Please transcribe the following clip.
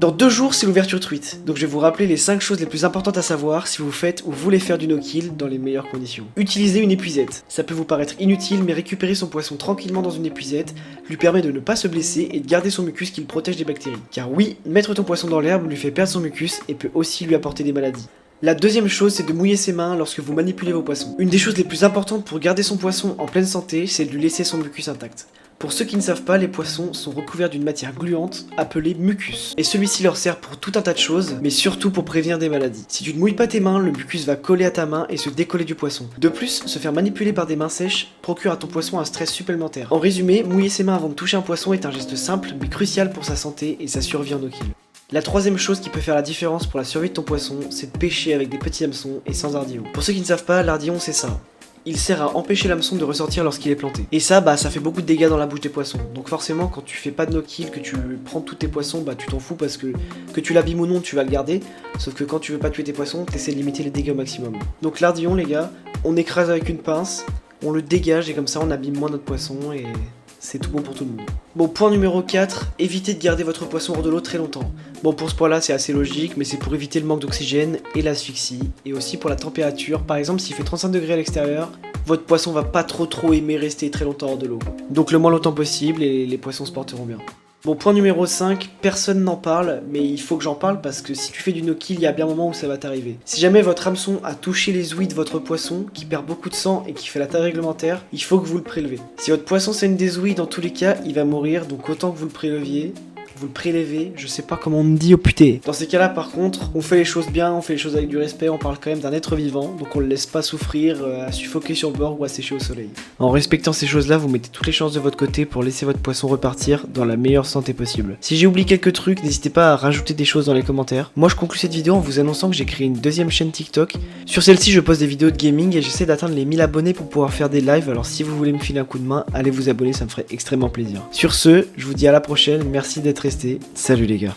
Dans 2 jours, c'est l'ouverture truite, donc je vais vous rappeler les 5 choses les plus importantes à savoir si vous faites ou voulez faire du no-kill dans les meilleures conditions. Utilisez une épuisette. Ça peut vous paraître inutile, mais récupérer son poisson tranquillement dans une épuisette lui permet de ne pas se blesser et de garder son mucus qui le protège des bactéries. Car oui, mettre ton poisson dans l'herbe lui fait perdre son mucus et peut aussi lui apporter des maladies. La deuxième chose, c'est de mouiller ses mains lorsque vous manipulez vos poissons. Une des choses les plus importantes pour garder son poisson en pleine santé, c'est de lui laisser son mucus intact. Pour ceux qui ne savent pas, les poissons sont recouverts d'une matière gluante appelée mucus. Et celui-ci leur sert pour tout un tas de choses, mais surtout pour prévenir des maladies. Si tu ne mouilles pas tes mains, le mucus va coller à ta main et se décoller du poisson. De plus, se faire manipuler par des mains sèches procure à ton poisson un stress supplémentaire. En résumé, mouiller ses mains avant de toucher un poisson est un geste simple mais crucial pour sa santé et sa survie en no-kill. La troisième chose qui peut faire la différence pour la survie de ton poisson, c'est de pêcher avec des petits hameçons et sans ardillon. Pour ceux qui ne savent pas, l'ardillon c'est ça. Il sert à empêcher l'hameçon de ressortir lorsqu'il est planté. Et ça, ça fait beaucoup de dégâts dans la bouche des poissons. Donc forcément, quand tu fais pas de no-kill, que tu prends tous tes poissons, tu t'en fous parce que tu l'abîmes ou non, tu vas le garder. Sauf que quand tu veux pas tuer tes poissons, t'essaies de limiter les dégâts au maximum. Donc l'ardillon, les gars, on écrase avec une pince, on le dégage et comme ça on abîme moins notre poisson et c'est tout bon pour tout le monde. Bon, point numéro 4, évitez de garder votre poisson hors de l'eau très longtemps. Bon, pour ce point là c'est assez logique, mais c'est pour éviter le manque d'oxygène et l'asphyxie, et aussi pour la température. Par exemple, s'il fait 35 degrés à l'extérieur, votre poisson va pas trop aimer rester très longtemps hors de l'eau. Donc le moins longtemps possible et les poissons se porteront bien. Bon, point numéro 5, personne n'en parle, mais il faut que j'en parle parce que si tu fais du no-kill, il y a bien un moment où ça va t'arriver. Si jamais votre hameçon a touché les ouïes de votre poisson, qui perd beaucoup de sang et qui fait la taille réglementaire, il faut que vous le prélevez. Si votre poisson saigne des ouïes, dans tous les cas, il va mourir, donc autant que vous le préleviez. Vous le prélevez, je sais pas comment on me dit au puté. Dans ces cas-là, par contre, on fait les choses bien, on fait les choses avec du respect, on parle quand même d'un être vivant, donc on le laisse pas souffrir, à suffoquer sur le bord ou à sécher au soleil. En respectant ces choses-là, vous mettez toutes les chances de votre côté pour laisser votre poisson repartir dans la meilleure santé possible. Si j'ai oublié quelques trucs, n'hésitez pas à rajouter des choses dans les commentaires. Moi, je conclue cette vidéo en vous annonçant que j'ai créé une deuxième chaîne TikTok. Sur celle-ci, je poste des vidéos de gaming et j'essaie d'atteindre les 1000 abonnés pour pouvoir faire des lives, alors si vous voulez me filer un coup de main, allez vous abonner, ça me ferait extrêmement plaisir. Sur ce, je vous dis à la prochaine, merci d'être resté. Salut les gars.